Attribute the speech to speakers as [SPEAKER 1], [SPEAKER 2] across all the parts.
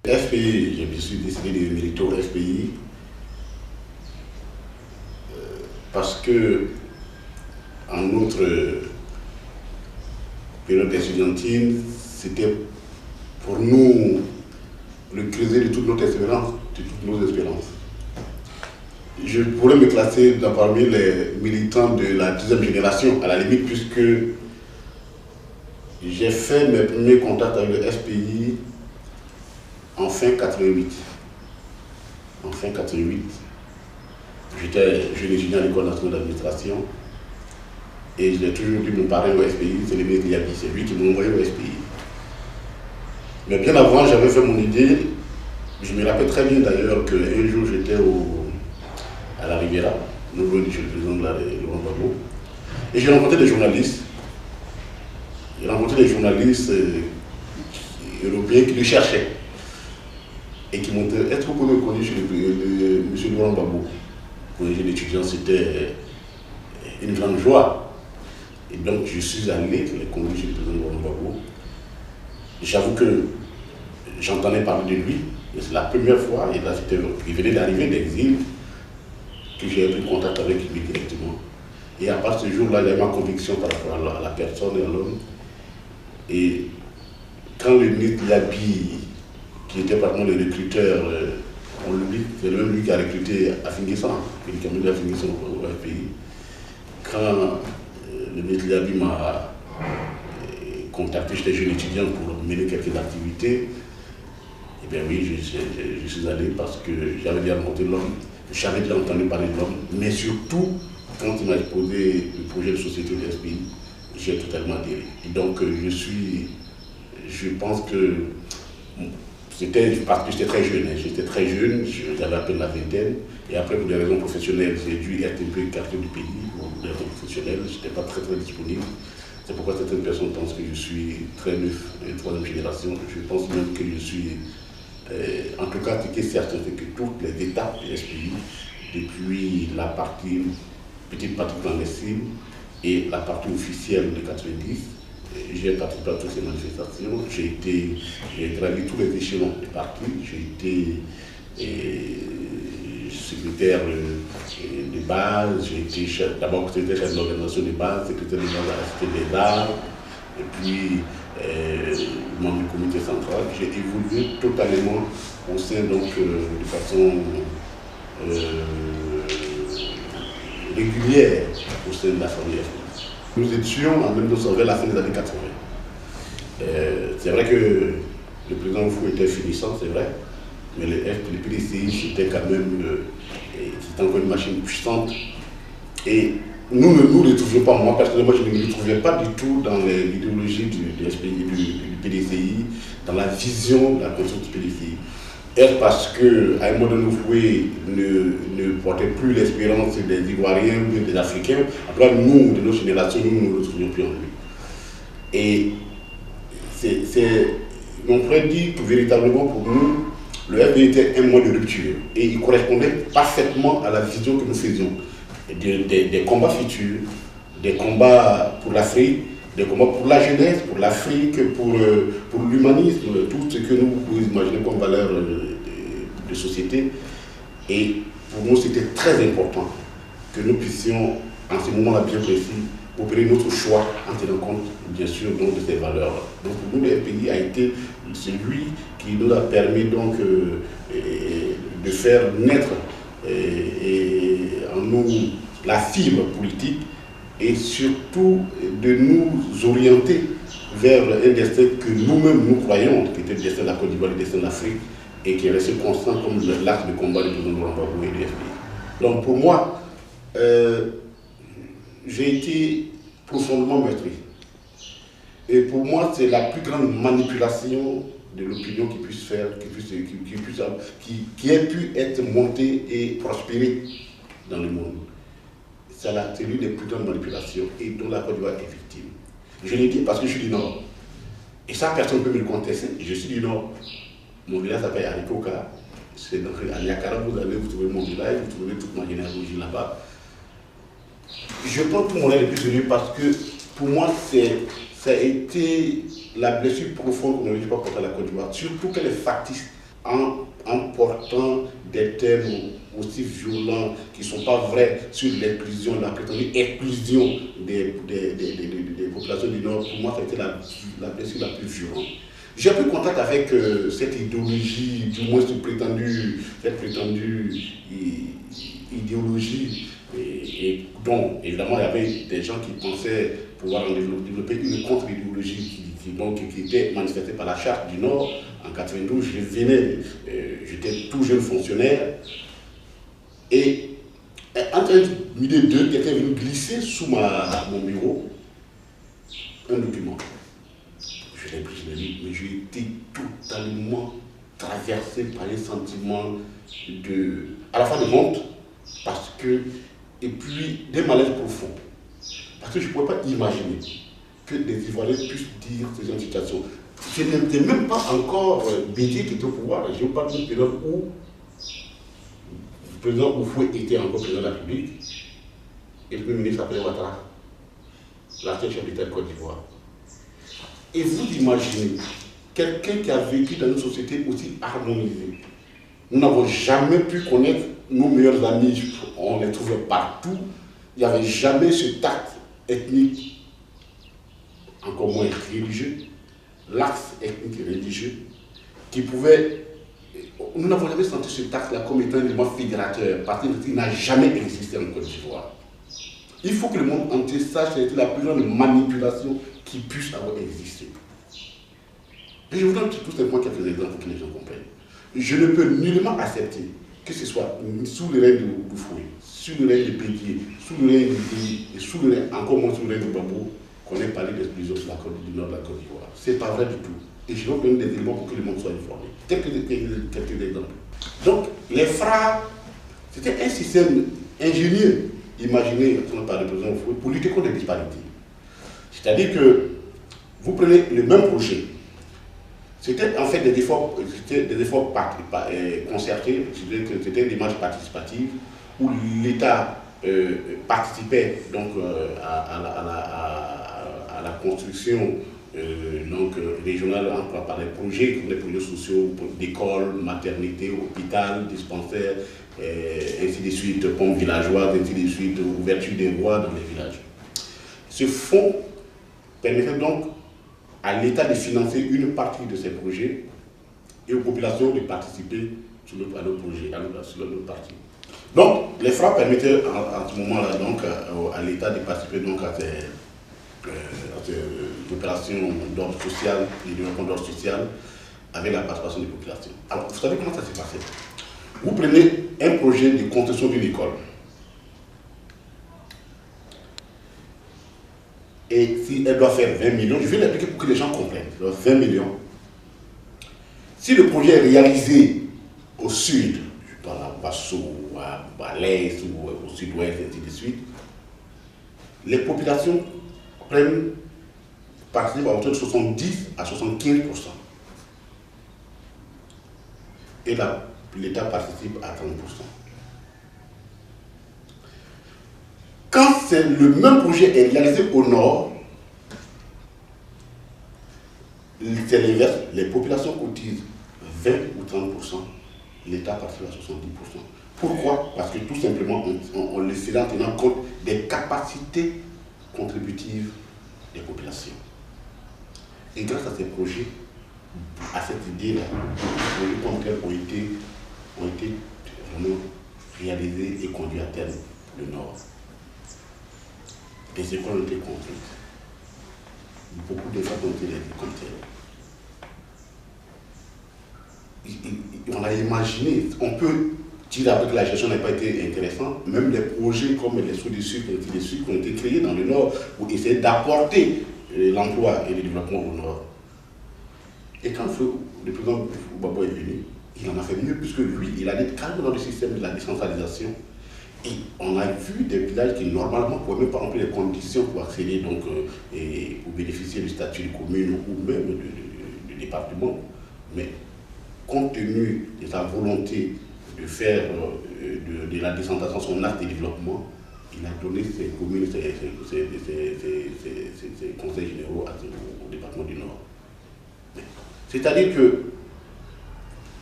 [SPEAKER 1] FPI, j'ai bien sûr décidé de militer au FPI parce que en notre période estudiantine, c'était pour nous le creuset de toute notre espérance, de toutes nos espérances. Je pourrais me classer parmi les militants de la deuxième génération, à la limite, puisque j'ai fait mes premiers contacts avec le FPI en fin 88. En fin 88, j'étais jeune étudiant à l'École nationale d'administration et je l'ai toujours dit, mon parrain au FPI, c'est le ministre Liabi, c'est lui qui m'a envoyé au FPI. Mais bien avant, j'avais fait mon idée. Je me rappelle très bien d'ailleurs qu'un jour j'étais à la Riviera, nous loin du président de la Laurent Gbagbo, et j'ai rencontré des journalistes. J'ai rencontré des journalistes européens qui le cherchaient et qui m'ont dit: est-ce que vous pouvez me connaître chez M. Laurent Gbagbo? Pour les jeunes étudiants, c'était une grande joie. Et donc je suis allé les conduire chez le président Laurent Gbagbo. J'avoue que j'entendais parler de lui, et c'est la première fois, et là, il venait d'arriver d'exil, que j'ai pris contact avec lui directement. Et à partir de ce jour-là, il y a eu ma conviction par rapport à la personne et à l'homme. Et quand le ministre Liabi, qui était parmi les recruteurs, on l'oublie, c'est le même lui qui a recruté Afinguissan, qui a mis Afinguissan au FPI. Quand le ministre Liabi m'a contacté, j'étais jeune étudiant pour mener quelques activités, et bien oui, je suis allé parce que j'avais déjà rencontré l'homme, j'avais déjà entendu parler de l'homme, mais surtout, quand il m'a exposé le projet de société de SPI, j'ai totalement adhéré. Et donc, je pense que c'était parce que j'étais très jeune, j'avais à peine la vingtaine, et après, pour des raisons professionnelles, j'ai dû être un peu écarté du pays, pour des raisons professionnelles, je n'étais pas très disponible. C'est pourquoi certaines personnes pensent que je suis très neuf, troisième génération. Je pense même que je suis, en tout cas, ce qui est certain, c'est que toutes les étapes de SPI, depuis la petite partie clandestine et la partie officielle de 90, j'ai participé à toutes ces manifestations. J'ai gravi tous les échelons des partis. J'ai été secrétaire de base, j'ai été d'abord secrétaire chef de l'organisation de base, secrétaire de base à la Cité des Arts, et puis membre du comité central. J'ai évolué totalement au sein, donc, de façon régulière au sein de la famille FPI. Nous étions en même temps vers la fin des années 80. C'est vrai que le président Oufou était finissant, c'est vrai, mais le PDCI, c'était quand même c'était encore une machine puissante. Et nous ne nous retrouvions pas, moi personnellement, je ne me retrouvais pas du tout dans l'idéologie du PDCI, dans la vision de la construction du PDCI. Est-ce parce qu'à un moment donné, Oufoué ne portait plus l'espérance des Ivoiriens ou des Africains? Après, nous, de nos générations, nous ne nous retrouvions plus en lui. Et on pourrait dire que véritablement pour nous, le FPI était un moyen de rupture et il correspondait parfaitement à la vision que nous faisions des combats futurs, des combats pour l'Afrique, des combats pour la jeunesse, pour l'Afrique, pour l'humanisme, tout ce que nous pouvons imaginer comme valeur de société. Et pour nous, c'était très important que nous puissions, en ce moment-là bien précis, opérer notre choix en tenant compte, bien sûr, donc, de ces valeurs. Donc pour nous, le FPI a été celui qui nous a permis donc de faire naître en nous la fibre politique et surtout de nous orienter vers un destin que nous-mêmes nous croyons, qui était le destin de la Côte d'Ivoire, le destin de l'Afrique, et qui est resté constant comme l'acte de combat du président Laurent Gbagbo et du FPI. Donc pour moi, j'ai été profondément meurtri. Et pour moi, c'est la plus grande manipulation de l'opinion qui puisse faire, qui ait pu être montée et prospérer dans le monde. C'est l'une des plus grandes manipulations et dont la Côte d'Ivoire est victime. Je l'ai dit parce que je suis du Nord. Et ça, personne ne peut me le contester. Je suis du Nord. Mon village s'appelle Arikoka. C'est dans à Niakara, vous trouvez mon village, vous trouvez toute ma généalogie là-bas. Je prends tout mon air le plus sérieux parce que pour moi, ça a été la blessure profonde qu'on n'arrive pas à porter à la Côte d'Ivoire. Surtout qu'elle est factice. en portant des termes aussi violents qui ne sont pas vrais sur l'inclusion, la prétendue exclusion des populations du Nord. Pour moi, c'était la blessure la plus violente. J'ai pris contact avec cette idéologie, du moins cette prétendue idéologie, et dont évidemment il y avait des gens qui pensaient pouvoir en développer une contre-idéologie qui était manifestée par la Charte du Nord. En 92, j'étais tout jeune fonctionnaire, et entre midi et deux, quelqu'un est venu glisser sous mon bureau un document. Je l'ai pris, je l'ai lu, mais j'ai été totalement traversé par un sentiment à la fois de honte, parce que, et puis d'un malaise profond. Parce que je ne pouvais pas imaginer que des Ivoiriens puissent dire ces gens de situation. Je n'étais même pas encore Bédié qui était au pouvoir. Je parle d'une période où le président Oufoué était encore président de la République et le premier ministre s'appelait Ouattara, l'ancien chef d'État de Côte d'Ivoire. Et vous imaginez quelqu'un qui a vécu dans une société aussi harmonisée. Nous n'avons jamais pu connaître nos meilleurs amis, on les trouvait partout. Il n'y avait jamais ce tact ethnique, encore moins religieux, l'axe ethnique et religieux, qui pouvait... Nous n'avons jamais senti ce tact-là comme étant un élément fédérateur, parce qu'il n'a jamais existé en Côte d'Ivoire. Il faut que le monde entier sache que c'était la plus grande manipulation qui puisse avoir existé. Et je vous donne tout simplement quelques exemples pour que les gens comprennent. Je ne peux nullement accepter que ce soit sous le règne de Oufoué, sous le règne de Bédié, sous le règne de Bédié, et sous le règne, encore moins sous le règne de Babou, qu'on ait parlé d'exclusion du Nord de la Côte d'Ivoire. Ce n'est pas vrai du tout. Et je vais vous donner des éléments pour que le monde soit informé. Quelques exemples. Donc, les frères, c'était un système ingénieux, imaginé par le président Oufoué, pour lutter contre les disparités. C'est-à-dire que vous prenez le même projet. C'était en fait des efforts concertés, c'était une démarche participative où l'État participait donc à la construction régionale par des projets sociaux, d'écoles, maternités, hôpital, dispensaires, ainsi de suite, pompes villageoises, ainsi de suite, ouverture des voies dans les villages. Ce fonds permettait donc à l'État de financer une partie de ces projets et aux populations de participer à nos projets, sur notre partie. Donc, les FRA permettaient en ce moment-là donc à l'État de participer donc à ces opérations d'ordre social, de développement d'ordre social, avec la participation des populations. Alors, vous savez comment ça s'est passé? Vous prenez un projet de construction d'une école. Et si elle doit faire 20 millions, je vais l'expliquer pour que les gens comprennent. 20 millions. Si le projet est réalisé au sud, dans la Basso, à l'est ou au sud-ouest, et ainsi de suite, les populations participent à hauteur de 70 à 75%. Et l'État participe à 30%. Quand le même projet est réalisé au nord, c'est l'inverse, les populations cotisent 20 ou 30%, l'État participe à 70%. Pourquoi? Parce que tout simplement, on le fait en tenant compte des capacités contributives des populations. Et grâce à ces projets, à cette idée-là, les projets comme tels ont été vraiment réalisés et conduits à terme pour le Nord. Des écoles ont été construites. Beaucoup de femmes ont été réalisées comme telles. On a imaginé, on peut dire après que la gestion n'a pas été intéressante, même les projets comme les Sous du Sucre qui ont été créés dans le Nord pour essayer d'apporter l'emploi et le développement au Nord. Et quand le président Gbagbo est venu, il en a fait mieux, puisque lui, il a dit carrément dans le système de la décentralisation. Et on a vu des villages qui normalement ne pouvaient même pas remplir les conditions pour accéder donc, et pour bénéficier du statut de commune ou même du département. Mais compte tenu de sa volonté de faire de la décentralisation son acte de développement, il a donné ses communes, ses conseils généraux au département du Nord. C'est-à-dire que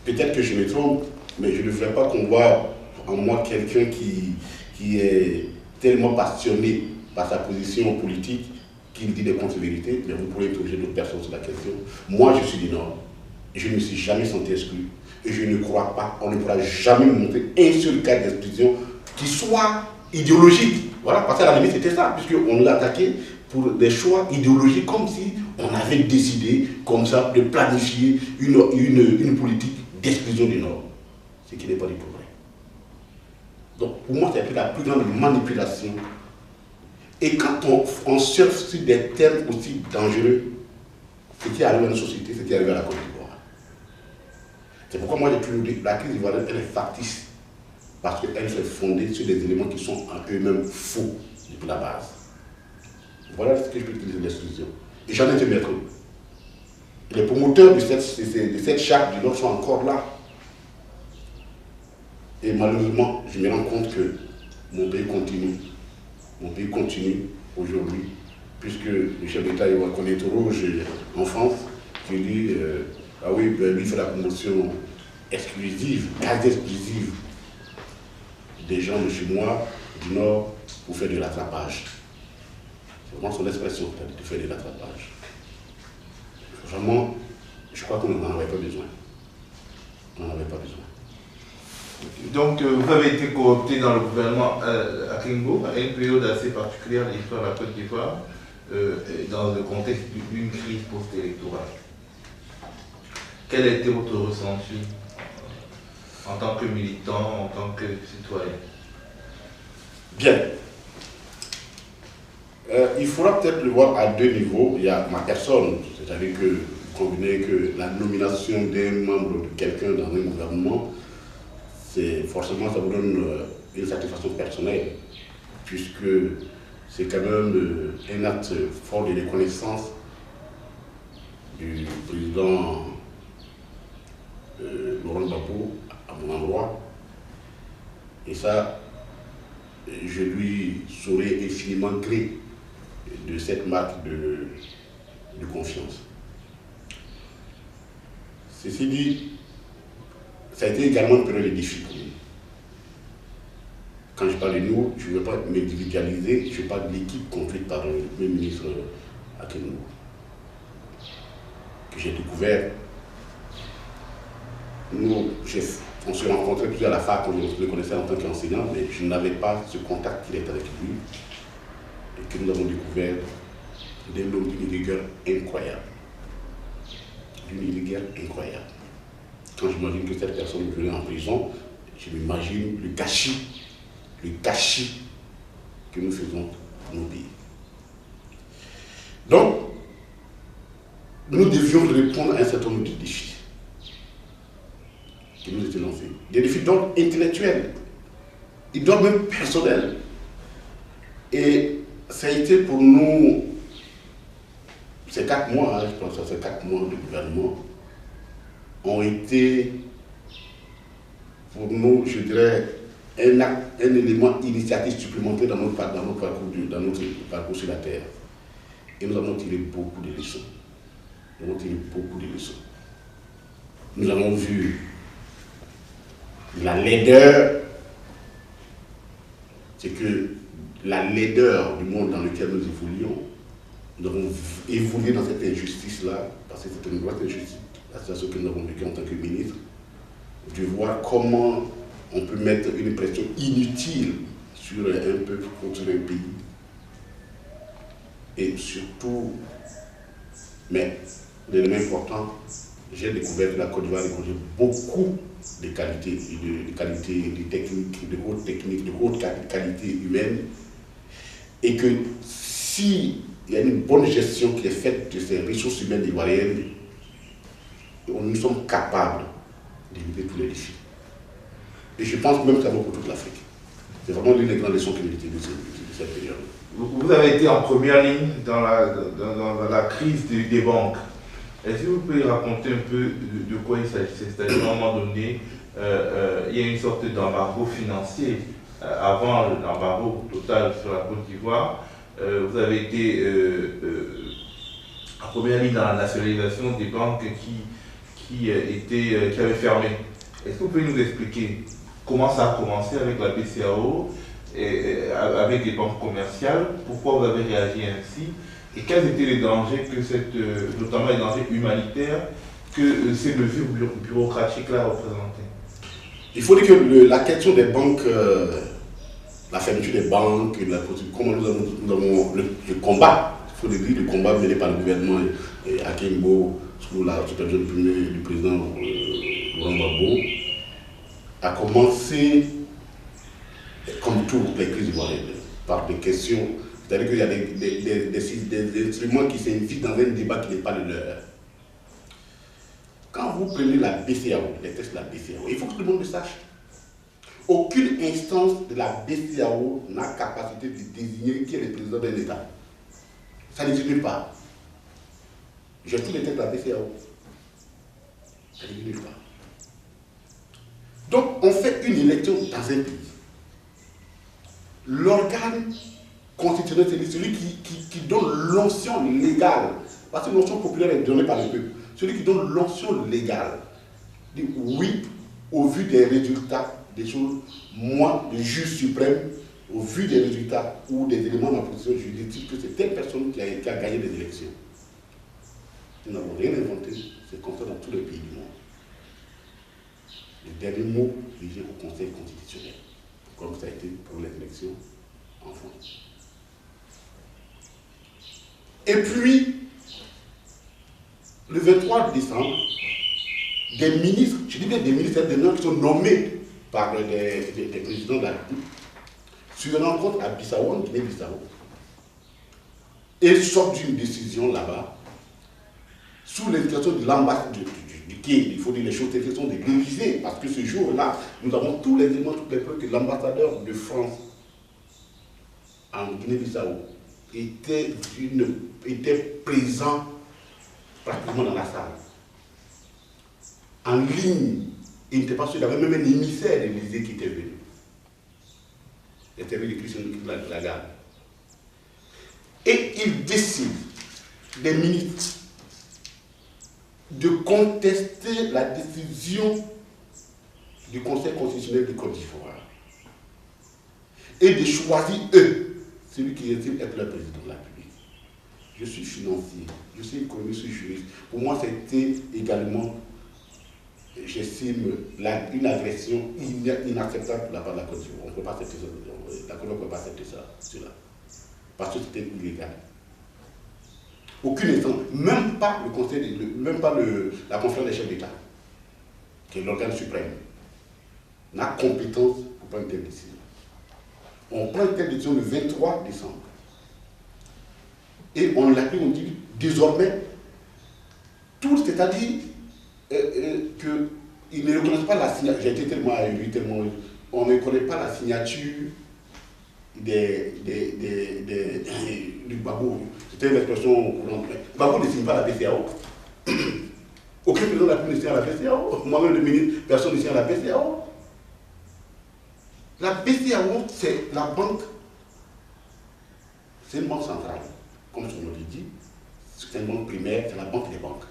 [SPEAKER 1] peut-être que je me trompe, mais je ne voudrais pas qu'on voit en moi quelqu'un qui est tellement passionné par sa position politique qu'il dit des contre-vérités, mais vous pourrez interroger d'autres personnes sur la question. Moi, je suis du Nord. Je ne me suis jamais senti exclu. Et je ne crois pas, on ne pourra jamais me montrer un seul cas d'exclusion qui soit idéologique. Voilà, parce qu'à la limite, c'était ça, puisqu'on l'a attaqué pour des choix idéologiques, comme si on avait décidé, comme ça, de planifier une politique d'exclusion du Nord. Ce qui n'est pas du tout vrai. Donc, pour moi, c'est la plus grande manipulation. Et quand on surfe sur des termes aussi dangereux, ce qui arrive à une société, ce qui arrive à la Côte d'Ivoire. C'est pourquoi moi j'ai toujours dit que la crise ivoirienne, elle est factice. Parce qu'elle se fondée sur des éléments qui sont en eux-mêmes faux depuis la base. Voilà ce que je peux utiliser de l'exclusion. Et j'en ai été maître. Les promoteurs de cette charte du Nord sont encore là. Et malheureusement, je me rends compte que mon pays continue. Mon pays continue aujourd'hui, puisque le chef d'État qu'on interroge en France, qui dit ah oui, ben, lui fait la promotion exclusive, quasi exclusive des gens de chez moi, du Nord, pour faire du rattrapage. C'est vraiment son expression, de faire du rattrapage. Vraiment, je crois qu'on n'en avait pas besoin. On n'en avait pas besoin.
[SPEAKER 2] Donc, vous avez été coopté dans le gouvernement à Kingo, à une période assez particulière de l'histoire de la Côte d'Ivoire, dans le contexte d'une crise post-électorale. Quel était votre ressenti en tant que militant, en tant que citoyen?
[SPEAKER 1] Bien. Il faudra peut-être le voir à deux niveaux. Il y a ma personne, c'est-à-dire que vous convenez que la nomination d'un membre de quelqu'un dans un gouvernement, c'est forcément, ça vous donne une satisfaction personnelle, puisque c'est quand même un acte fort de reconnaissance du président Laurent Gbagbo à mon endroit. Et ça, je lui saurais infiniment gré de cette marque de confiance. Ceci dit, ça a été également une période de défi pour nous. Quand je parle de nous, je ne veux pas m'individualiser, je parle de l'équipe conduite par le Premier ministre Akenou, que j'ai découvert. Nous, on se rencontrait plus à la fac, on le connaissait en tant qu'enseignant, mais je n'avais pas ce contact qu'il est avec lui, et que nous avons découvert d'un homme d'une rigueur incroyable. D'une rigueur incroyable. Quand j'imagine que cette personne venait en prison, je m'imagine le gâchis que nous faisons à nos pays. Donc, nous devions répondre à un certain nombre de défis qui nous étaient lancés. Des défis d'ordre intellectuel et d'ordre même personnel. Et ça a été pour nous, ces 4 mois, je pense que ces 4 mois de gouvernement, ont été pour nous, je dirais, un élément initiatif supplémentaire dans notre parcours sur la Terre. Et nous avons tiré beaucoup de leçons. Nous avons vu la laideur, c'est que la laideur du monde dans lequel nous évoluons, nous avons évolué dans cette injustice-là, parce que c'est une grosse injustice, la situation que nous avons vécue en tant que ministre, de voir comment on peut mettre une pression inutile sur un peuple contre un pays. Et surtout, mais l'élément important, j'ai découvert que la Côte d'Ivoire a beaucoup de qualités, de techniques, de haute technique, de haute qualité humaine, et que s'il y a une bonne gestion qui est faite de ces ressources humaines ivoiriennes, nous sommes capables d'éviter tous les défis. Et je pense même que ça vaut pour toute l'Afrique. C'est vraiment l'une des grandes leçons que nous retenons de cette période.
[SPEAKER 2] Vous avez été en première ligne dans la crise des banques. Est-ce que vous pouvez raconter un peu de quoi il s'agissait? C'est-à-dire, à un moment donné, il y a une sorte d'embargo financier. Avant l'embargo total sur la Côte d'Ivoire, vous avez été en première ligne dans la nationalisation des banques qui qui avait fermé. Est-ce que vous pouvez nous expliquer comment ça a commencé avec la BCEAO, avec les banques commerciales, pourquoi vous avez réagi ainsi, et quels étaient les dangers notamment les dangers humanitaires, que ces mesures bureaucratiques-là représentaient?
[SPEAKER 1] Il faut dire que la question des banques, la fermeture des banques, comment nous avons le combat, il faut le dire, le combat mené par le gouvernement à Kimbo, sous la supervision du président Laurent Gbagbo, a commencé, comme toutes les crises ivoiriennes, par des questions, c'est-à-dire qu'il y a des instruments qui s'invitent dans un débat qui n'est pas le leur. Quand vous prenez la BCEAO, les textes de la BCEAO, il faut que tout le monde le sache. Aucune instance de la BCEAO n'a capacité de désigner qui est le président d'un État. Ça n'existe pas. J'ai tous les textes de la BCEAO. Ça n'existe pas. Donc, on fait une élection dans un pays. L'organe constitutionnel, c'est celui qui donne l'onction légale. Parce que l'onction populaire est donnée par le peuple. Celui qui donne l'onction légale dit oui, au vu des résultats des choses, moi, le juge suprême, au vu des résultats ou des éléments de la position juridique, que c'est telle personne qui a gagné les élections. Nous n'avons rien inventé, c'est comme ça dans tous les pays du monde. Le dernier mot revient au Conseil constitutionnel, comme ça a été pour les élections en France. Et puis, le 23 décembre, des ministres, je dis bien des ministres, des noms qui sont nommés par des présidents de la République, sur une rencontre à Bissau, en Guinée-Bissau, et sortent d'une décision là-bas, sous l'indication de l'ambassade du Quai, il faut dire les choses qui sont de l'Élysée, parce que ce jour-là, nous avons tous les éléments, toutes les preuves que l'ambassadeur de France en Guinée-Bissau était présent pratiquement dans la salle. En ligne, il n'était pas sûr, il y avait même un émissaire de l'Élysée qui était venu. Il était venu de Christian Lagarde. Et il décide, des minutes, de contester la décision du Conseil constitutionnel de Côte d'Ivoire et de choisir eux, celui qui estime être le président de la République. Je suis financier, je suis économiste, je suis juriste. Pour moi, c'était également, j'estime, une agression inacceptable de la part de la Côte d'Ivoire. On ne peut pas accepter ça. La Côte d'Ivoire ne peut pas accepter cela. Parce que c'était illégal. Aucune instance, même pas le conseil, même pas la conférence des chefs d'État, qui est l'organe suprême, n'a compétence pour prendre une telle décision. On prend une telle décision le 23 décembre. Et on l'applique, on dit désormais, tout, c'est-à-dire qu'ils ne reconnaissent pas la signature. J'ai été tellement élu, on ne reconnaît pas la signature du Gbagbo. C'était une expression courante. Gbagbo ne signe pas la BCEAO. Aucun président de la République ne signe à la BCEAO. Moi-même, le ministre, personne ne signe à la BCEAO. La BCEAO, c'est la banque, c'est une banque centrale. Comme son nom le dit, c'est une banque primaire, c'est la banque des banques.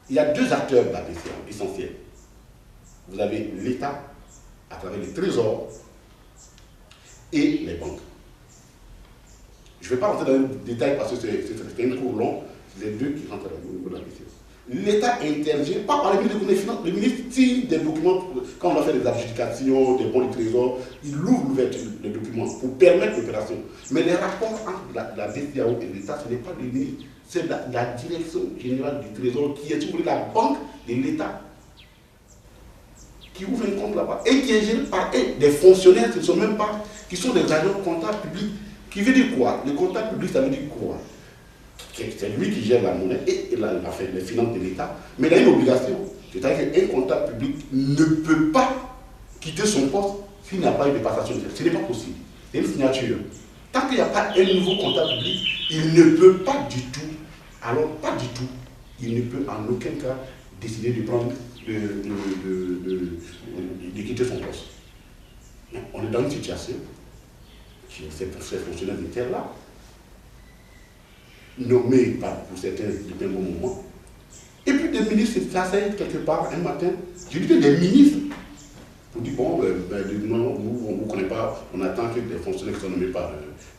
[SPEAKER 1] Il y a deux acteurs de la BCEAO essentiels. Vous avez l'État, à travers les trésors, et les banques. Je ne vais pas rentrer dans le détail parce que c'est un cours long, c'est les deux qui rentrent au niveau de la BCEAO. L'État intervient, pas par le ministre des Finances, le ministre signe des documents, quand on va faire des adjudications, des bons du trésor, il ouvre l'ouverture des documents pour permettre l'opération. Mais les rapports entre la BCEAO et l'État, ce n'est pas le ministre, c'est la direction générale du trésor qui est, si vous voulez, la banque de l'État, qui ouvre un compte là-bas et qui est géré par des fonctionnaires qui ne sont même pas, qui sont des agents comptables publics. Qui veut dire quoi? Le comptable public, ça veut dire quoi? C'est lui qui gère la monnaie et les finances de l'État, mais il a une obligation. C'est-à-dire qu'un comptable public ne peut pas quitter son poste s'il n'y a pas eu de passation. Ce n'est pas possible. C'est une signature. Tant qu'il n'y a pas un nouveau comptable public, il ne peut pas du tout, alors pas du tout, il ne peut en aucun cas décider de prendre, de quitter son poste. On est dans une situation, ces fonctionnaires militaires-là, nommés pour certains depuis un bon moment, des ministres s'asseyent quelque part un matin. J'ai vu des ministres. On dit, bon, non, nous, on ne connaît pas, on attend que des fonctionnaires qui sont nommés par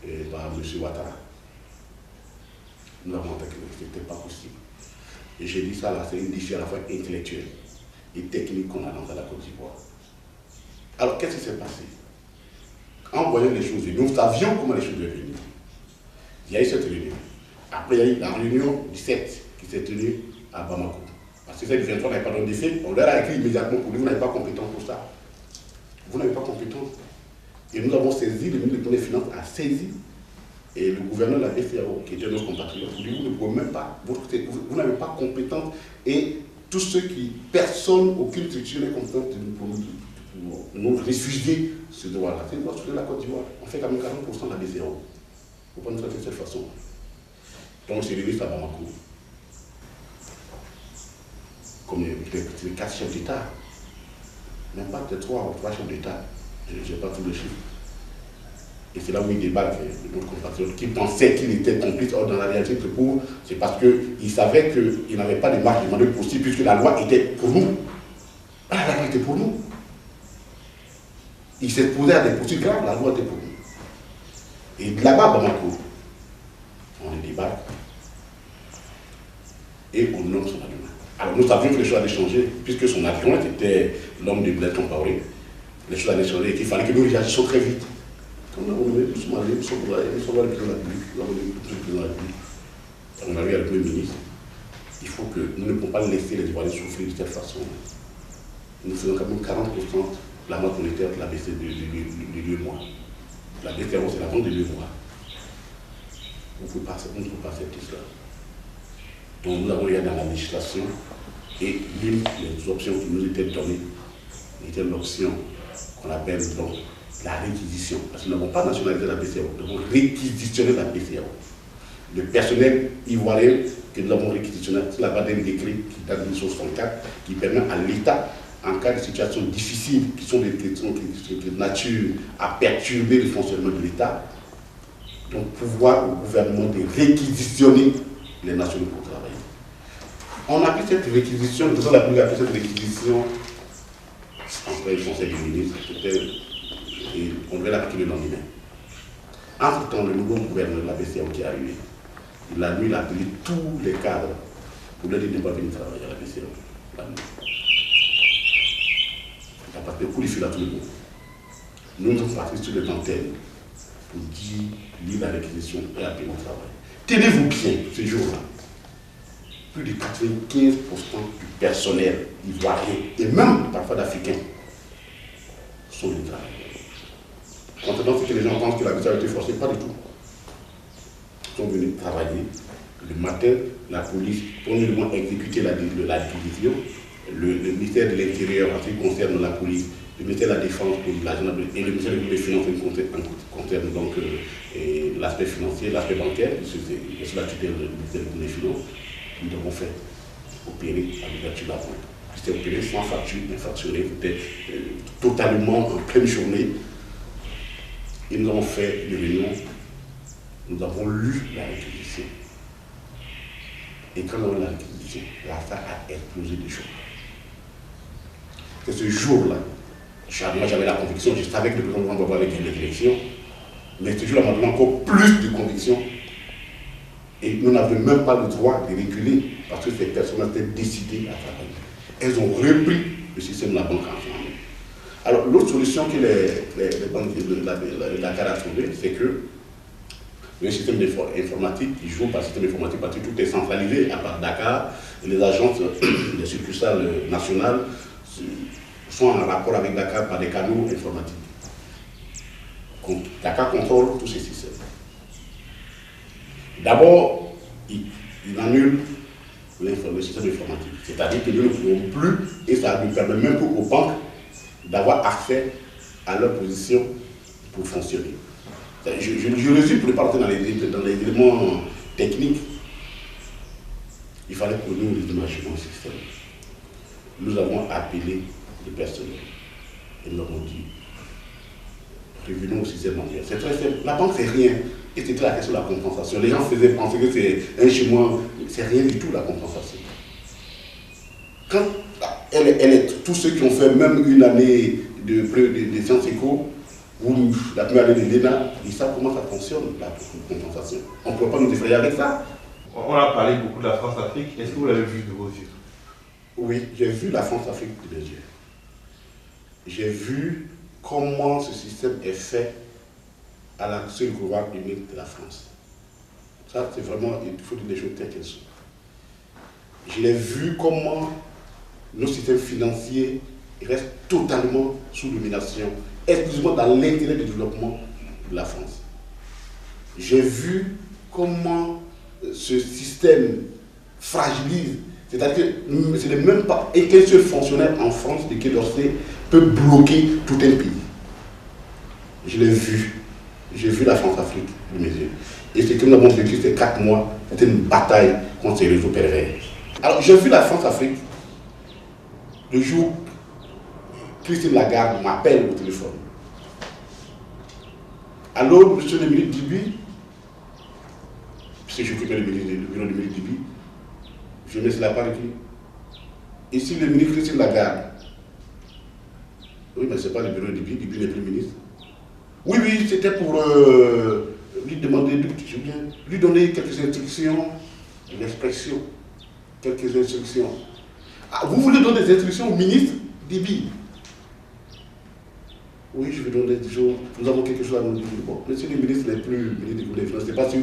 [SPEAKER 1] M. Ouattara. Nous avons entendu que ce n'était pas possible. Et j'ai dit ça là, c'est une décision à la fois intellectuelle et technique qu'on a dans la Côte d'Ivoire. Alors, qu'est-ce qui s'est passé? En voyant les choses, nous savions comment les choses devaient venir. Il y a eu cette réunion. Après, il y a eu la réunion du 7 qui s'est tenue à Bamako. Parce que celle du 23 n'avait pas donné d'effet. On leur a écrit immédiatement pour dire, vous n'avez pas compétence pour ça. Vous n'avez pas compétence. Et nous avons saisi, le ministre des Finances a saisi, et le gouverneur de la BCEAO, qui était notre compatriote, vous dit, vous ne pouvez même pas, vous n'avez pas compétence, et tous ceux qui, personne, aucune structure n'est compétente pour nous refuser ce droit-là. C'est une loi sur la Côte d'Ivoire. On fait quand même 40% de la BCEAO. Il ne faut pas nous traiter de cette façon. Donc c'est le ministre à Bamako. Comme les 4 chefs d'État. Même pas que 3 ou 3 chefs d'État. Je n'ai pas tous les chiffres. Et c'est là où il débarque notre compatriote qui pensait qu'il était complice. Or, dans la réalité, c'est parce qu'il savait qu'il n'avait pas de marge de manœuvre possible puisque la loi était pour nous. La loi était pour nous. Il s'est posé à des poursuites graves, la loi était pour nous. Et de là-bas, Bamako, on les débarque et on nomme son adjoint. Alors nous savions que les choses allaient changer, puisque son adjoint était l'homme de Blaise Compaoré. Les choses allaient changer et qu'il fallait que nous réagissions très vite. Quand on a nommé, nous sommes allés, nous sommes allés le président de la République, nous avons nommé le président de la République. On a vu avec le ministre. Il faut que nous ne pouvons pas laisser les Ivoiriens souffrir de cette façon. Nous faisons quand même 40% de la masse monétaire de la baisse de 2 mois. La BCEAO, c'est la vente de 2 mois. On ne peut pas accepter cela. Donc nous avons regardé dans la législation et l'une des options qui nous étaient données était l'option qu'on appelle donc la réquisition. Parce que nous n'avons pas nationalisé la BCEAO, nous avons réquisitionné la BCEAO. Le personnel ivoirien que nous avons réquisitionné sur la base d'un décret qui date de 1964 qui permet à l'État, en cas de situation difficile, qui sont des questions de nature à perturber le fonctionnement de l'État, donc pouvoir au gouvernement de réquisitionner les nationaux pour travailler. On a pris cette réquisition, nous avons appelé cette réquisition entre le Conseil des ministres, et on devait l'appliquer le lendemain. Entre-temps, le nouveau gouverneur de la BCEAO qui est arrivé, il a appelé tous les cadres pour leur dire de ne pas venir travailler à la BCEAO. Parce que pour les filles à tout le monde, nous sommes partis sur les antennes pour dire, lire la réquisition et appeler au travail. Tenez-vous bien ce jour-là. Plus de 95% du personnel ivoirien et même parfois d'Africains sont des travailleurs. Contrairement à ce que les gens pensent que la BCEAO a été forcée, pas du tout. Ils sont venus travailler. Le matin, la police, premièrement, exécuter la division. Le ministère de l'Intérieur, en ce qui concerne la police, le ministère de la Défense pour la gendarmerie et le ministère des Finances en concerne donc l'aspect financier, l'aspect bancaire, c'est sous la tutelle du ministère des Finances. Nous avons fait opérer à l'ouverture de la banque. C'était opéré sans facture, infractionné, c'était totalement en pleine journée. Et nous avons fait une réunion, nous avons lu la réquisition. Et quand nous avons lu la réquisition, l'affaire a explosé de joie. Que ce jour-là, moi j'avais la conviction, je savais que le président va avoir l'élection, mais ce jour-là m'a donné encore plus de conviction. Et nous n'avions même pas le droit de réguler parce que ces personnes étaient décidées à travailler. Elles ont repris le système de la banque en famille. Alors l'autre solution que les banques de Dakar a trouvée, c'est que le système informatique, qui joue par le système informatique parce que tout est centralisé à part Dakar, et les agences, les succursales nationales sont en rapport avec Dakar par des canaux informatiques. Dakar contrôle tous ces systèmes. D'abord, il annule le système informatique. C'est-à-dire que nous ne pouvons plus, et ça ne permet même pas aux banques d'avoir accès à leur position pour fonctionner. Je résume pour ne pas rentrer dans les éléments techniques. Il fallait que nous imaginions le système. Nous avons appelé le personnel et nous avons dit revenons au système bancaire. C'est très simple. La banque, c'est rien. Et c'était la question de la compensation. Les gens faisaient penser que c'est un chez moi. C'est rien du tout la compensation. quand tous ceux qui ont fait même une année de sciences éco, ou la première année de l'ENA, ils savent comment ça fonctionne, la compensation. On ne peut pas nous effrayer avec ça.
[SPEAKER 2] On a parlé beaucoup de la France-Afrique. Est-ce que vous l'avez vu de vos yeux?
[SPEAKER 1] Oui, j'ai vu la France-Afrique de mes yeux. J'ai vu comment ce système est fait à la seule couverture unique de la France. Ça, c'est vraiment, il faut dire les choses telles qu'elles sont. Je l'ai vu comment nos systèmes financiers restent totalement sous domination, exclusivement dans l'intérêt du développement de la France. J'ai vu comment ce système fragilise, c'est-à-dire que ce n'est même pas qu'un seul fonctionnaire en France de Quai d'Orsay peut bloquer tout un pays. Je l'ai vu. J'ai vu la France-Afrique de mes yeux. Et ce que nous avons vécu ces 4 mois, c'était une bataille contre ces réseaux pervers. Alors, j'ai vu la France-Afrique le jour où Christine Lagarde m'appelle au téléphone. Allô, monsieur le ministre Dibi, puisque j'occupais le bureau du ministre Dibi, je me suis là par écrit. Ici, le ministre Christine Lagarde. Oui, mais ce n'est pas le bureau de Dibi, Dibi n'est plus ministre. Oui, oui, c'était pour lui demander, lui donner quelques instructions, une expression, quelques instructions. Ah, vous voulez donner des instructions au ministre Dibi? Oui, je vais donner des choses. Nous avons quelque chose à nous dire. Bon, monsieur le ministre n'est plus ministre des Finances. Je ne sais pas si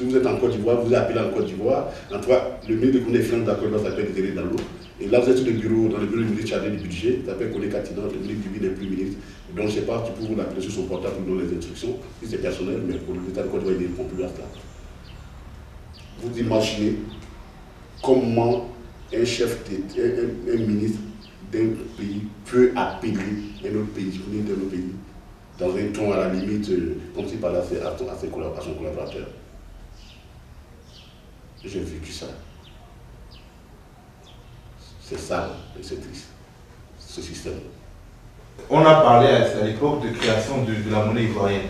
[SPEAKER 1] vous êtes en Côte d'Ivoire, vous êtes appelé en Côte d'Ivoire. En tout cas, le ministre des Finances d'accord, ça s'appelle Thierry Dallo. Et là, vous êtes dans le bureau du ministre chargé du budget, ça s'appelle Koné Katina, le ministre Dibi n'est plus ministre. Donc, je ne sais pas, tu peux vous l'appeler sur son portable pour donner les instructions. Si c'est personnel, mais pour l'État de Côte d'Ivoire, il ne répond plus à cela. Vous imaginez comment un chef, un ministre d'un pays peut appeler un autre pays, dans un ton à la limite, comme s'il parlait à son collaborateur. J'ai vécu ça. C'est ça, et c'est triste, ce système.
[SPEAKER 2] On a parlé à l'époque de création de la monnaie ivoirienne,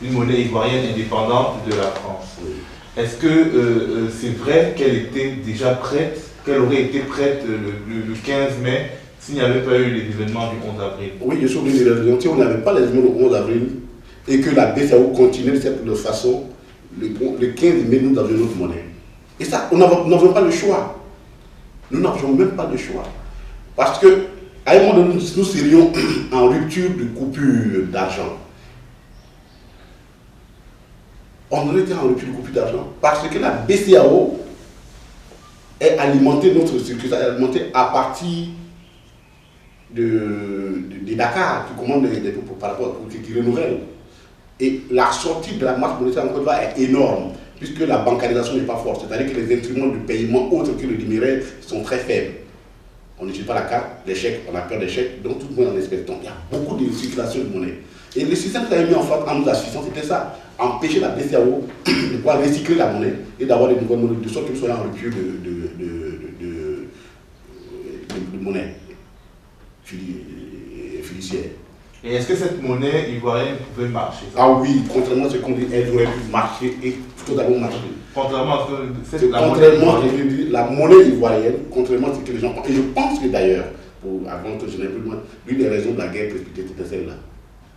[SPEAKER 2] une monnaie ivoirienne indépendante de la France.
[SPEAKER 1] Oui.
[SPEAKER 2] Est-ce que c'est vrai qu'elle était déjà prête, qu'elle aurait été prête le 15 mai s'il n'y avait pas eu les événements du 11 avril? Oui,
[SPEAKER 1] je suis obligé de le dire. Si on n'avait pas les événements du 11 avril et que la BCEAO continuait de cette façon, le 15 mai, nous avions notre monnaie. Et ça, nous n'avions pas le choix. Nous n'avions même pas le choix. Parce qu'à un moment donné, nous serions en rupture de coupure d'argent. On aurait été en rupture de coupure d'argent parce que la BCEAO est alimentée, notre circuit est alimenté à partir de Dakar, qui commande par rapport à qui renouvelle. Et la sortie de la masse monétaire en Côte d'Ivoire est énorme, puisque la bancarisation n'est pas forte. C'est-à-dire que les instruments de paiement autres que le numéraire sont très faibles. On n'utilise pas la carte, les chèques, on a peur des chèques, donc tout le monde en espèce. Donc il y a beaucoup de circulation de monnaie. Et le système qu'on avait mis en place en nous assistant, c'était ça, empêcher la BCEAO de pouvoir recycler la monnaie et d'avoir des nouvelles monnaies, de sorte que nous soyons en rupture de monnaie fiduciaire. Et
[SPEAKER 2] est-ce que cette monnaie ivoirienne pouvait marcher?
[SPEAKER 1] Ah oui, contrairement à ce qu'on dit, elle aurait pu marcher et plutôt d'abord marcher.
[SPEAKER 2] Contrairement à ce que
[SPEAKER 1] la monnaie ivoirienne, contrairement à ce que les gens pensent. Et je pense que d'ailleurs, avant que je n'aille plus loin, l'une des raisons de la guerre précipitée était celle-là.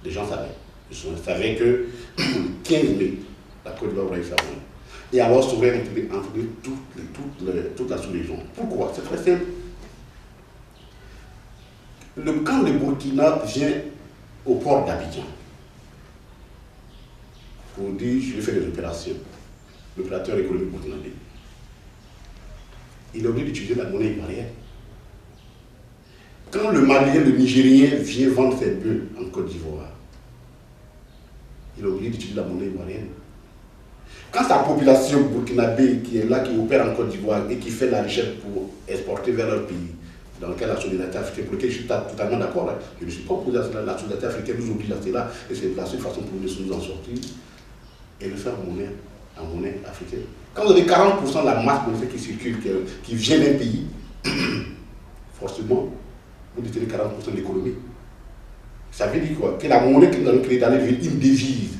[SPEAKER 1] Les gens savaient. Ils savaient que le 15 mai, la Côte d'Ivoire aurait eu sa monnaie. Et alors, ça aurait introduit toute la sous-région. Pourquoi? C'est très simple. Quand le Burkina vient au port d'Abidjan pour dire je vais faire des opérations, l'opérateur économique burkinabé, il est obligé d'utiliser la monnaie ivoirienne. Quand le Malien, le Nigérien vient vendre ses bœufs en Côte d'Ivoire, il est obligé d'utiliser la monnaie ivoirienne. Quand sa population burkinabé qui est là, qui opère en Côte d'Ivoire et qui fait la richesse pour exporter vers leur pays, dans lequel la solidarité africaine, pour lequel je suis totalement d'accord, je ne suis pas opposé à cela, la solidarité africaine nous oblige à cela, et c'est la seule façon pour nous en sortir, et le faire en monnaie africaine. Quand vous avez 40% de la masse monétaire qui circule, qui vient d'un pays, forcément, vous détenez 40% de l'économie. Ça veut dire quoi? Que la monnaie que nous allons créer d'aller devient une devise.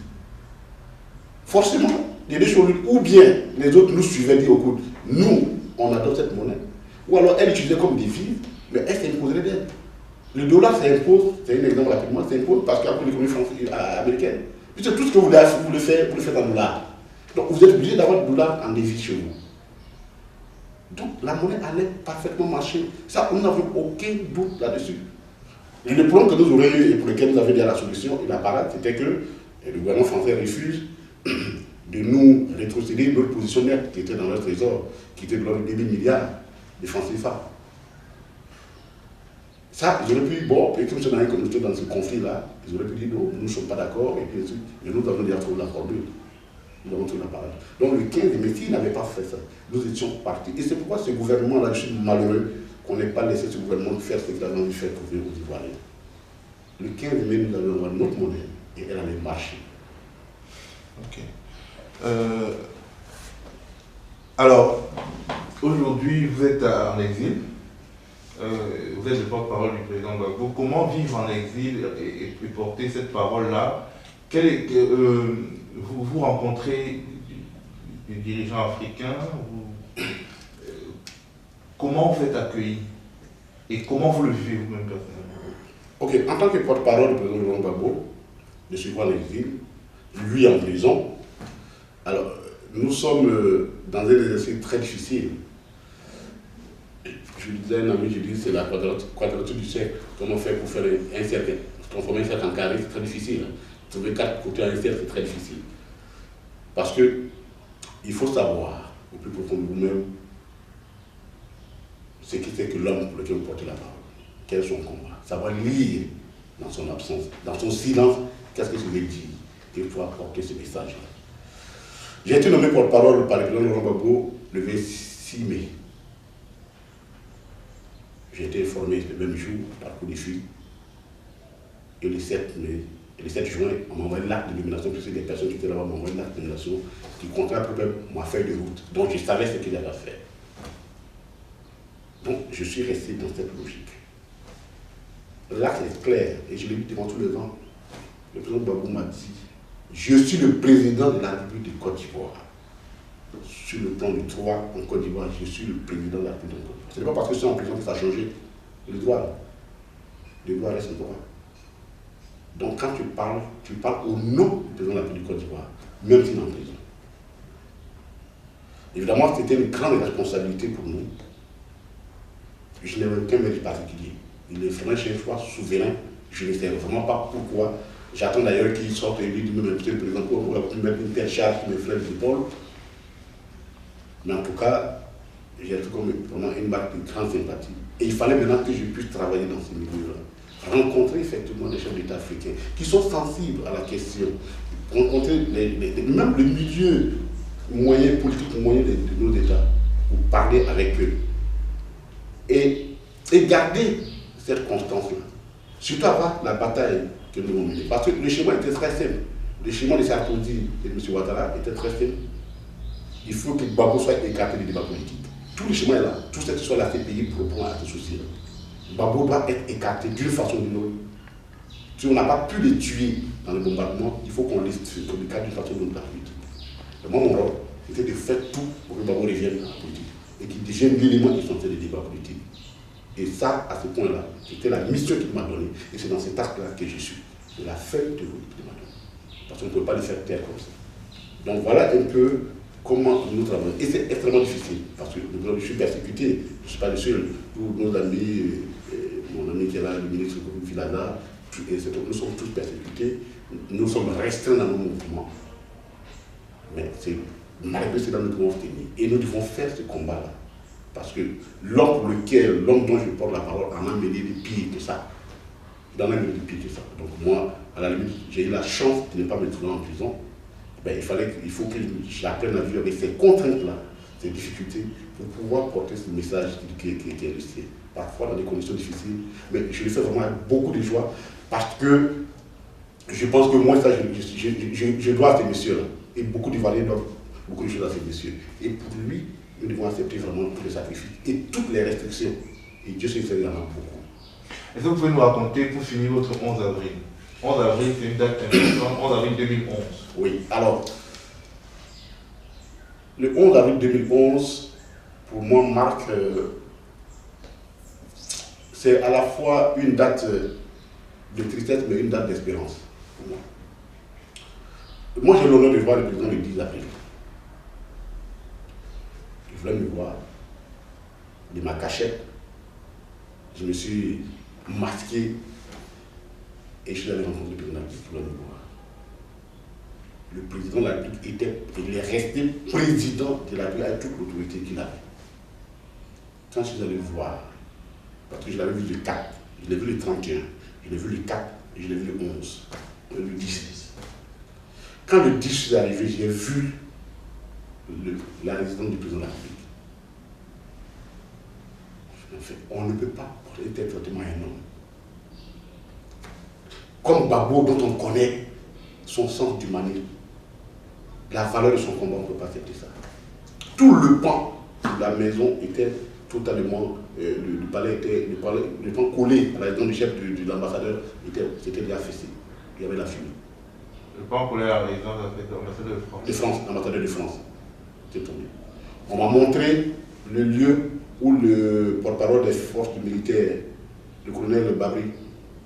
[SPEAKER 1] Forcément, il y a des choses, ou bien les autres nous suivaient, disent, écoute, nous, on adopte cette monnaie, Ou alors elle utilisait comme devise, mais elle s'imposerait d'elle. Le dollar s'impose, c'est un exemple rapidement, s'impose parce qu'il y a l'économie américaine. Puisque tout ce que vous le faites en dollars. Donc vous êtes obligé d'avoir du dollar en devise chez vous. Donc la monnaie allait parfaitement marcher. Ça, nous n'avons aucun doute là-dessus. Le problème que nous aurions eu et pour lequel nous avions dit la solution et la parade, c'était que le gouvernement français refuse de nous rétrocéder notre position nette qui était dans notre trésor, qui était de l'ordre de 2 000 milliards de francs CFA. Ça, ils auraient pu, bon, et comme nous étions dans ce conflit-là, ils auraient pu dire non, nous ne sommes pas d'accord, et puis ensuite, mais nous avons déjà trouvé l'accord d'eux. Nous avons trouvé la parade. Donc le 15 mai, s'ils n'avaient pas fait ça, nous étions partis. Et c'est pourquoi ce gouvernement-là, je suis malheureux qu'on n'ait pas laissé ce gouvernement faire ce qu'il avait envie de faire pour aux Ivoiriens. Le 15 mai, nous avions envoyé notre monnaie et elle allait marcher.
[SPEAKER 2] Ok. Alors, aujourd'hui, vous êtes en exil. Vous êtes le porte-parole du président Gbagbo. Comment vivre en exil et porter cette parole-là? Vous rencontrez des dirigeants africains, comment vous êtes accueillis et comment vous le vivez vous-même personnellement?
[SPEAKER 1] Ok, en tant que porte-parole du président Laurent Gbagbo, je suis en exil, lui en prison. Alors, nous sommes dans un exercice très difficile. Je lui disais à un ami, je dis c'est la quadrature du cercle. Comment faire pour faire un cercle? Transformer un cercle en carré, c'est très difficile. Trouver 4 côtés à un cercle, c'est très difficile. Parce que il faut savoir, au plus profond de vous-même, ce qui fait que l'homme pour lequel vous portez la parole, quel est son combat. Savoir lire dans son absence, dans son silence, qu'est-ce que je vais dire. Il faut apporter ce message-là. J'ai été nommé porte-parole par le président Laurent Gbagbo le 26 mai. J'ai été informé le même jour par coup de fil. Et le 7 mai, et le 7 juin, on m'a envoyé l'acte de nomination, puisque des personnes qui étaient là-bas m'ont envoyé l'acte de nomination qui comptait à peu près ma feuille de route. Donc je savais ce qu'il y avait à faire. Donc je suis resté dans cette logique. L'acte est clair, et je l'ai dit devant tous les gens. Le président Gbagbo m'a dit, je suis le président de la République de Côte d'Ivoire. Sur le plan du droit en Côte d'Ivoire, je suis le président de la République de Côte d'Ivoire. Ce n'est pas parce que je suis en prison que ça a changé. Le droit reste le droit. Donc quand tu parles au nom du président de la République de Côte d'Ivoire, même s'il est en prison. Évidemment, c'était une grande responsabilité pour nous. Je n'ai aucun mérite particulier. Il est vraiment chez soi souverain. Je ne sais vraiment pas pourquoi. J'attends d'ailleurs qu'il sorte et lui dit, même monsieur le président, pourquoi vous mettre une telle charge qui me frappe l'épaule. Mais en tout cas, j'ai tout comme vraiment une marque de grande sympathie. Et il fallait maintenant que je puisse travailler dans ces milieux-là. Rencontrer effectivement des chefs d'État africains qui sont sensibles à la question. Rencontrer même le milieu moyen, politique moyen de nos États, pour parler avec eux. Et garder cette constance-là. Surtout avant la bataille que nous avons menée. Parce que le schéma était très simple. Le schéma de Sarkozy et de M. Ouattara était très simple. Il faut que Gbagbo soit écarté du débat politique. Tout le schéma est là. Tout ce qui soit la CPI pour répondre à ces soucis-là. Gbagbo doit être écarté d'une façon ou d'une autre. Si on n'a pas pu les tuer dans le bombardement, il faut qu'on les écarte d'une façon ou d'une autre. Et moi, mon rôle, c'était de faire tout pour que Gbagbo revienne dans la politique. Et qu'il devienne l'élément essentiel des débats politiques. Et ça, à ce point-là, c'était la mission qu'il m'a donnée. Et c'est dans cet acte-là que je suis. C'est la feuille de route qu'il m'a donnée. Parce qu'on ne peut pas le faire taire comme ça. Donc voilà un peu comment nous travaillons. Et c'est extrêmement difficile. Parce que je suis persécuté. Je ne suis pas le seul. Tous nos amis, mon ami qui est là, le ministre Filada, nous sommes tous persécutés. Nous sommes restreints dans nos mouvements. Mais malgré cela, nous devons tenir. Et nous devons faire ce combat-là. Parce que l'homme dont je porte la parole, en a mené de pire que ça. Il en a mené de pire que ça. Donc moi, à la limite, j'ai eu la chance de ne pas me trouver en prison. Ben, il faut que j'apprenne à vivre avec ces contraintes-là, ces difficultés, pour pouvoir porter ce message qui est le sien. Parfois dans des conditions difficiles, mais je le fais vraiment avec beaucoup de joie, parce que je pense que moi, ça, je dois à ces messieurs-là. Et beaucoup d'Ivoiriens doivent beaucoup de choses à ces messieurs. Et pour lui, nous devons accepter vraiment tous les sacrifices et toutes les restrictions. Et Dieu sait qu'il y en a beaucoup.
[SPEAKER 2] Est-ce que vous pouvez nous raconter, pour finir, votre 11 avril 11 avril, c'est une date importante, 11 avril 2011.
[SPEAKER 1] Oui, alors, le 11 avril 2011, pour moi, marque c'est à la fois une date de tristesse, mais une date d'espérance pour moi. Moi, j'ai l'honneur de voir le président le 10 avril. Il voulait me voir de ma cachette. Je me suis masqué et je suis allé rencontrer le président qui voulait me voir. Le président de la République il est resté président de la République avec toute l'autorité qu'il avait. Quand je suis allé voir, parce que je l'avais vu le 4, je l'ai vu le 31, je l'ai vu le 4 et je l'ai vu le 11, le 10. Quand le 10 suis arrivé, j'ai vu la résidence du président de la République. En fait, on ne peut pas porter un traitement à un homme. Comme Gbagbo, dont on connaît son sens d'humanisme, la valeur de son combat, on ne peut pas accepter ça. Tout le pan de la maison était totalement, le palais était, le pan collé à la résidence du chef de l'ambassadeur, c'était déjà fessé. Il y avait la fumée.
[SPEAKER 2] Le pan collé à la résidence de l'ambassadeur de France.
[SPEAKER 1] De France, l'ambassadeur de France. C'est tombé. On m'a montré le lieu où le porte-parole des forces militaires, le colonel Babri,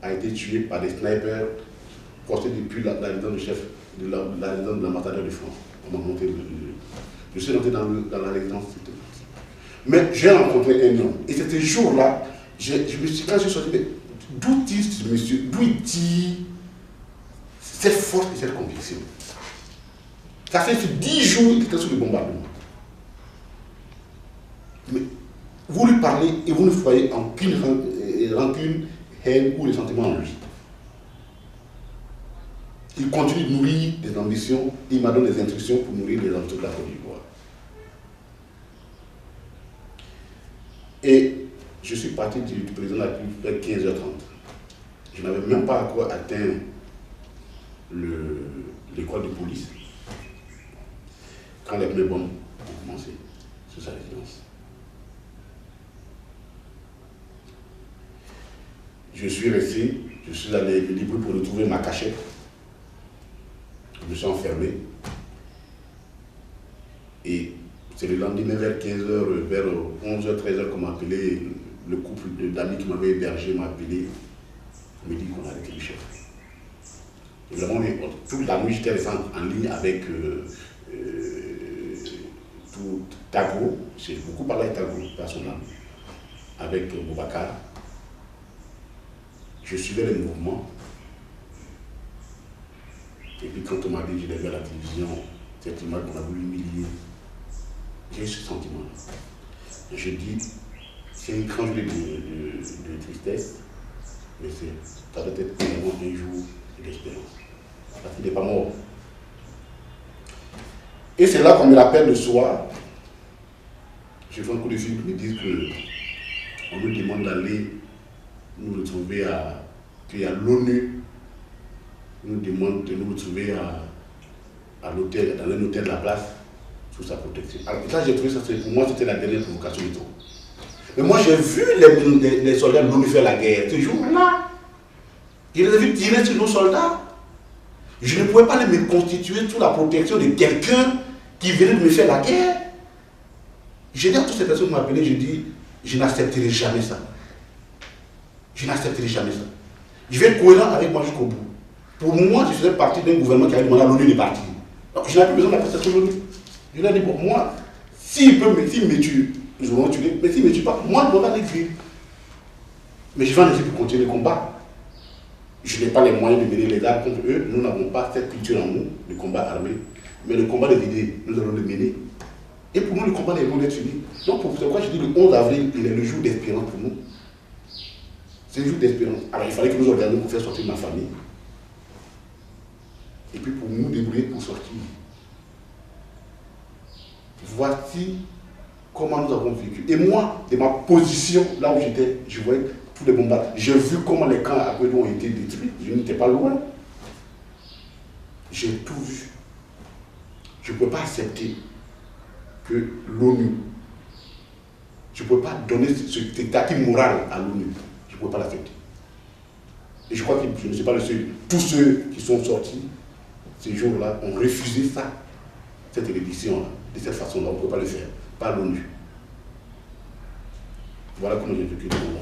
[SPEAKER 1] a été tué par des snipers postés depuis la résidence du chef de la résidence de l'ambassadeur de France. On m'a montré le lieu. Je suis rentré dans la résidence. Mais j'ai rencontré un homme. Et c'était ce jour-là, quand je suis sorti, d'où dit ce monsieur, d'où il dit cette force et cette conviction. Ça fait 10 jours qu'il était sous le bombardement. Mais vous lui parlez et vous ne voyez aucune rancune, haine ou ressentiment en lui. Il continue de nourrir des ambitions, il m'a donné des instructions pour nourrir les ambitions de la Côte d'Ivoire. Et je suis parti du président de la République vers 15h30. Je n'avais même pas encore atteint l'école de police quand les premières bombes ont commencé sur sa résidence. Je suis resté, je suis allé libre pour retrouver ma cachette. Je me suis enfermé. Et c'est le lendemain vers 15h, vers 11h, 13h qu'on m'a appelé, le couple d'amis qui m'avait hébergé m'a appelé, me dit qu'on a arrêté le chef. Évidemment, toute la nuit, j'étais resté en ligne avec tout Tago, j'ai beaucoup parlé avec Tago, personnellement, avec Boubacar. Je suivais les mouvements. Et puis quand on m'a dit que je l'ai vu à la télévision, cette image qu'on a voulu humilier, j'ai eu ce sentiment-là. Je dis, c'est une grande de tristesse, mais ça doit être vraiment un jour d'espérance. Parce qu'il n'est pas mort. Et c'est là qu'on me rappelle le soir. Je fais un coup de fil pour me dire qu'on me demande d'aller nous retrouver qu'il y a l'ONU nous demande de nous retrouver à l'hôtel, dans un hôtel de la place, sous sa protection. Alors ça, j'ai trouvé ça, pour moi, c'était la dernière provocation du temps. Mais moi, j'ai vu les soldats de l'ONU faire la guerre, ce jour-là. Je les ai vus tirer sur nos soldats. Je ne pouvais pas me constituer sous la protection de quelqu'un qui venait de me faire la guerre. J'ai dit à toutes ces personnes qui m'ont appelé, je dis, je n'accepterai jamais ça. Je n'accepterai jamais ça. Je vais être cohérent avec moi jusqu'au bout. Pour moi, je faisais partie d'un gouvernement qui avait demandé à l'ONU de partir. Donc, je n'avais plus besoin de la prestation de l'ONU. Je lui ai dit, pour moi, s'il me tue, nous allons tuer, mais s'il ne me tue pas, moi, je ne vais pas les tuer. Mais je vais en essayer pour continuer le combat. Je n'ai pas les moyens de mener les armes contre eux. Nous n'avons pas cette culture en nous, le combat armé. Mais le combat des idées, nous allons le mener. Et pour nous, le combat est loin d'être fini. Donc, c'est pourquoi je dis le 11 avril, il est le jour d'espérance pour nous. C'est le jour d'espérance. Alors, il fallait que nous organisions pour faire sortir ma famille. Et puis pour nous débrouiller pour sortir. Voici comment nous avons vécu. Et moi, de ma position, là où j'étais, je voyais tous les bombardements. J'ai vu comment les camps à Guédou ont été détruits. Je n'étais pas loin. J'ai tout vu. Je ne peux pas accepter que l'ONU, je ne peux pas donner cet acquis moral à l'ONU. Je ne peux pas l'accepter. Et je crois que je ne suis pas le seul. Tous ceux qui sont sortis ces jours-là ont refusé ça, cette édition-là, de cette façon-là. On ne peut pas le faire, pas l'ONU. Voilà comment j'ai vécu le moment.